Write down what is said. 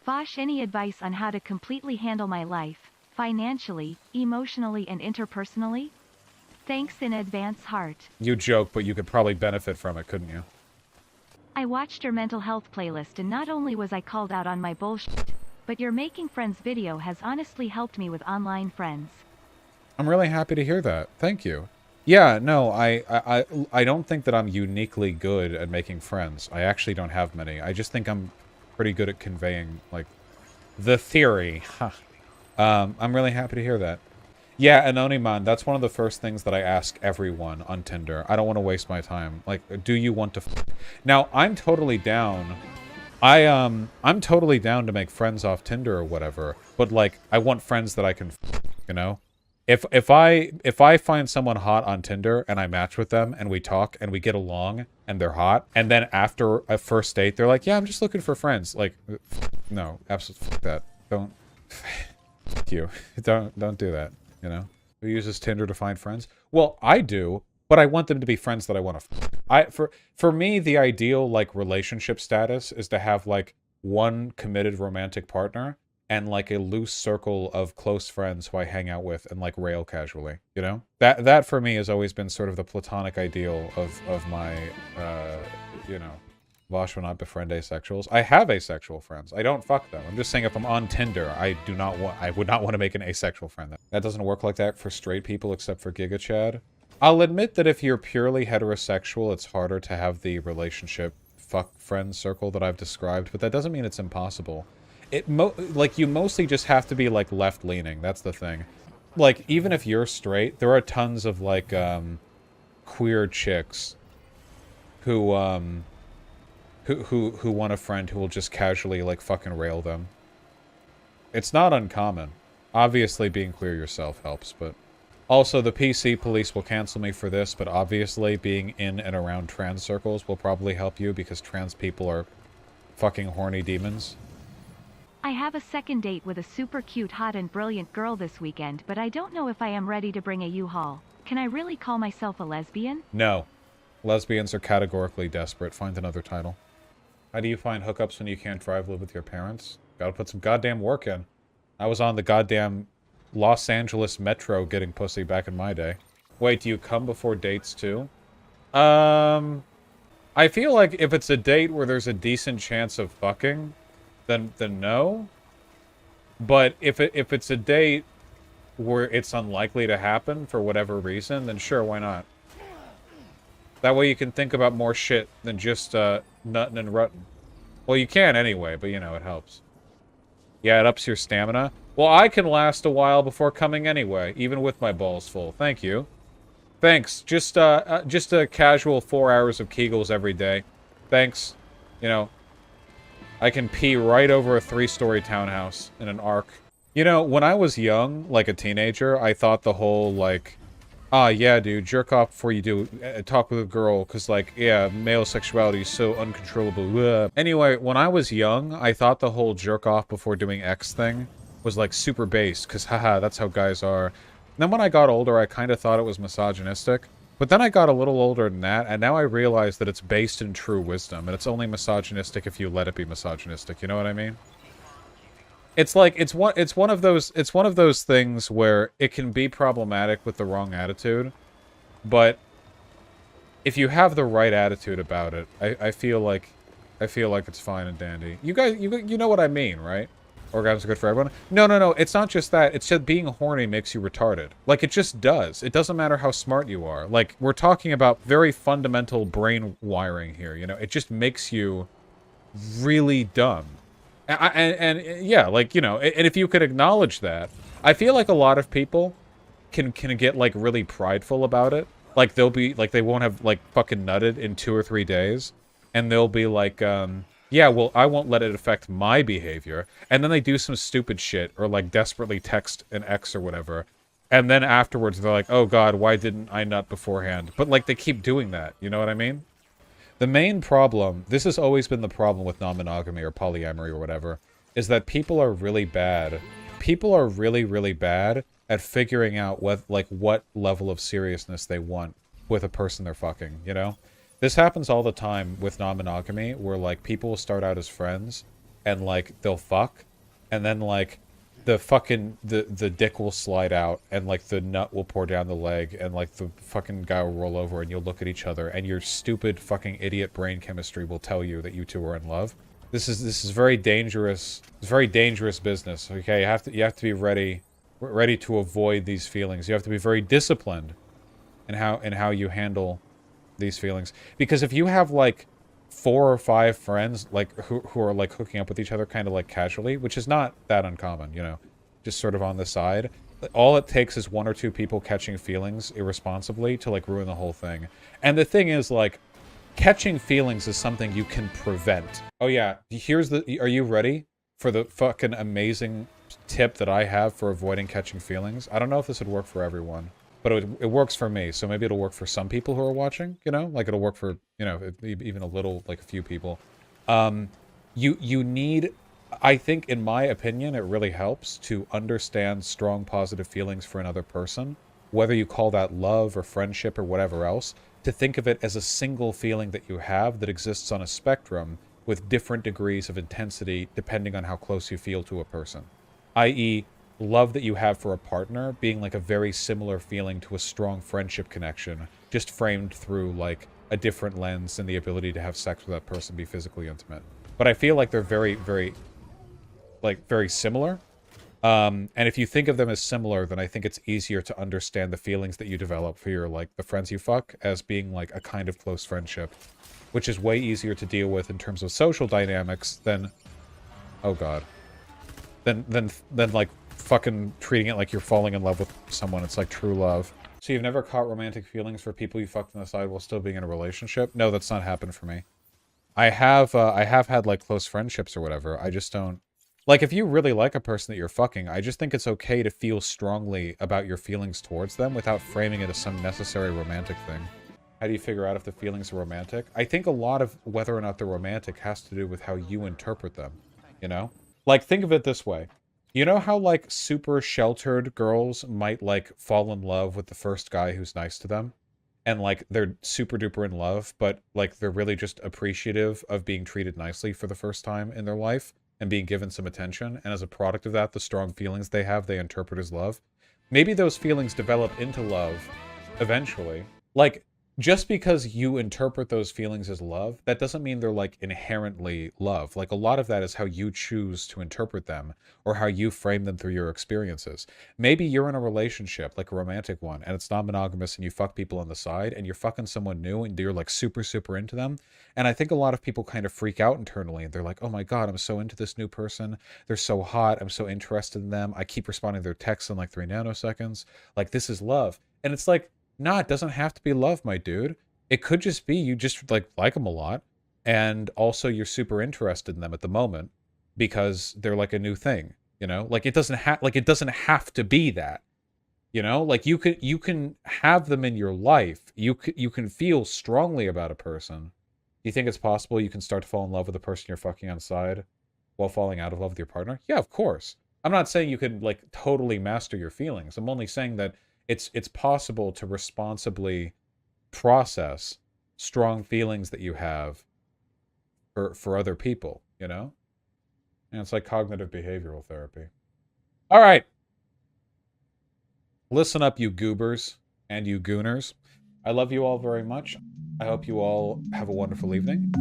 Vaush, any advice on how to completely handle my life, financially, emotionally and interpersonally? Thanks in advance, heart. You joke, but you could probably benefit from it, couldn't you? I watched your mental health playlist and not only was I called out on my bullshit, but your making friends video has honestly helped me with online friends. I'm really happy to hear that. Thank you. Yeah, no, I don't think that I'm uniquely good at making friends. I actually don't have many. I just think I'm pretty good at conveying, like, the theory. I'm really happy to hear that. Yeah, Anonyman, that's one of the first things that I ask everyone on Tinder. I don't want to waste my time. Like, do you want to Now, I'm totally down. I'm totally down to make friends off Tinder or whatever, but, like, I want friends that I can you know? If I find someone hot on Tinder and I match with them and we talk and we get along and they're hot, and then after a first date they're like, yeah, I'm just looking for friends. Like, no, absolutely that. Don't you. Don't do that, you know? Who uses Tinder to find friends? Well, I do, but I want them to be friends that I want to for me, the ideal, like, relationship status is to have, like, one committed romantic partner and, like, a loose circle of close friends who I hang out with and, like, rail casually, you know? That for me has always been sort of the platonic ideal of my, you know, Vaush will not befriend asexuals. I have asexual friends. I don't fuck them. I'm just saying if I'm on Tinder, I would not want to make an asexual friend. That doesn't work like that for straight people except for Giga Chad. I'll admit that if you're purely heterosexual, it's harder to have the relationship fuck friend circle that I've described, but that doesn't mean it's impossible. Like, you mostly just have to be, like, left-leaning. That's the thing. Like, even if you're straight, there are tons of, like, queer chicks who want a friend who will just casually, like, fucking rail them. It's not uncommon. Obviously, being queer yourself helps, but... Also, the PC police will cancel me for this, but obviously, being in and around trans circles will probably help you, because trans people are fucking horny demons. I have a second date with a super cute, hot and brilliant girl this weekend, but I don't know if I am ready to bring a U-Haul. Can I really call myself a lesbian? No. Lesbians are categorically desperate. Find another title. How do you find hookups when you can't drive, live with your parents? Gotta put some goddamn work in. I was on the goddamn Los Angeles Metro getting pussy back in my day. Wait, do you come before dates too? I feel like if it's a date where there's a decent chance of fucking, then no. But if it's a date where it's unlikely to happen for whatever reason, then sure, why not? That way you can think about more shit than just nutting and rutting. Well, you can anyway, but you know, it helps. Yeah, it ups your stamina. Well, I can last a while before coming anyway, even with my balls full. Thank you. Thanks. Just a casual 4 hours of Kegels every day. Thanks. You know, I can pee right over a 3-story townhouse in an arc. You know, when I was young, like a teenager, I thought the whole, like, yeah, dude, jerk off before you do talk with a girl, because, like, yeah, male sexuality is so uncontrollable. Ugh. Anyway, when I was young, I thought the whole jerk off before doing X thing was, like, super based, because, haha, that's how guys are. And then when I got older, I kind of thought it was misogynistic. But then I got a little older than that, and now I realize that it's based in true wisdom, and it's only misogynistic if you let it be misogynistic, you know what I mean? It's like, it's one of those things where it can be problematic with the wrong attitude, but if you have the right attitude about it, I feel like it's fine and dandy. You guys, you know what I mean, right? Orgasms are good for everyone? No, it's not just that. It's just being horny makes you retarded. Like, it just does. It doesn't matter how smart you are. Like, we're talking about very fundamental brain wiring here, you know? It just makes you really dumb. And yeah, like, you know, and if you could acknowledge that, I feel like a lot of people can get, like, really prideful about it. Like, they'll be, like, they won't have, like, fucking nutted in 2 or 3 days, and they'll be like, yeah, well, I won't let it affect my behavior. And then they do some stupid shit, or, like, desperately text an ex or whatever. And then afterwards, they're like, oh god, why didn't I nut beforehand? But, like, they keep doing that, you know what I mean? The main problem, this has always been the problem with non-monogamy or polyamory or whatever, is that people are really bad. People are really, really bad at figuring out what level of seriousness they want with a person they're fucking, you know? This happens all the time with non-monogamy, where, like, people will start out as friends, and like they'll fuck, and then like the dick will slide out, and like the nut will pour down the leg, and like the fucking guy will roll over, and you'll look at each other, and your stupid fucking idiot brain chemistry will tell you that you two are in love. This is very dangerous. It's very dangerous business. Okay, you have to be ready to avoid these feelings. You have to be very disciplined in how you handle these feelings. Because if you have like 4 or 5 friends like who are like hooking up with each other kind of like casually, which is not that uncommon, you know, just sort of on the side, all it takes is 1 or 2 people catching feelings irresponsibly to like ruin the whole thing. And the thing is, like, catching feelings is something you can prevent. Oh yeah, are you ready for the fucking amazing tip that I have for avoiding catching feelings? I don't know if this would work for everyone, but it works for me, so maybe it'll work for some people who are watching, you know? Like, it'll work for, you know, even a little, like, a few people. You need, I think, in my opinion, it really helps to understand strong positive feelings for another person, whether you call that love or friendship or whatever else, to think of it as a single feeling that you have that exists on a spectrum with different degrees of intensity depending on how close you feel to a person. I.e., love that you have for a partner being like a very similar feeling to a strong friendship connection, just framed through like a different lens and the ability to have sex with that person, be physically intimate. But I feel like they're very, very, like, very similar. And if you think of them as similar, then I think it's easier to understand the feelings that you develop for your, like, the friends you fuck as being like a kind of close friendship, which is way easier to deal with in terms of social dynamics than, oh god, than like fucking treating it like you're falling in love with someone. It's like true love. So you've never caught romantic feelings for people you fucked on the side while still being in a relationship? No, that's not happened for me. I have had like close friendships or whatever. I just don't, like, if you really like a person that you're fucking, I just think it's okay to feel strongly about your feelings towards them without framing it as some necessary romantic thing. How do you figure out if the feelings are romantic? I think a lot of whether or not they're romantic has to do with how you interpret them, you know? Like, think of it this way. You know how, like, super sheltered girls might, like, fall in love with the first guy who's nice to them? And, like, they're super duper in love, but, like, they're really just appreciative of being treated nicely for the first time in their life and being given some attention. And as a product of that, the strong feelings they have, they interpret as love. Maybe those feelings develop into love eventually. Like, just because you interpret those feelings as love, that doesn't mean they're, like, inherently love. Like, a lot of that is how you choose to interpret them, or how you frame them through your experiences. Maybe you're in a relationship, like a romantic one, and it's non-monogamous, and you fuck people on the side, and you're fucking someone new, and you're, like, super, super into them. And I think a lot of people kind of freak out internally, and they're like, oh my god, I'm so into this new person. They're so hot. I'm so interested in them. I keep responding to their texts in, like, 3 nanoseconds. Like, this is love. And it's like, nah, it doesn't have to be love, my dude. It could just be you just like them a lot, and also you're super interested in them at the moment because they're like a new thing, you know? Like, it doesn't have to be that. You know? Like, you can have them in your life. You can feel strongly about a person. Do you think it's possible you can start to fall in love with the person you're fucking on side while falling out of love with your partner? Yeah, of course. I'm not saying you could, like, totally master your feelings. I'm only saying that it's possible to responsibly process strong feelings that you have for other people, you know? And it's like cognitive behavioral therapy. All right. Listen up, you goobers and you gooners. I love you all very much. I hope you all have a wonderful evening.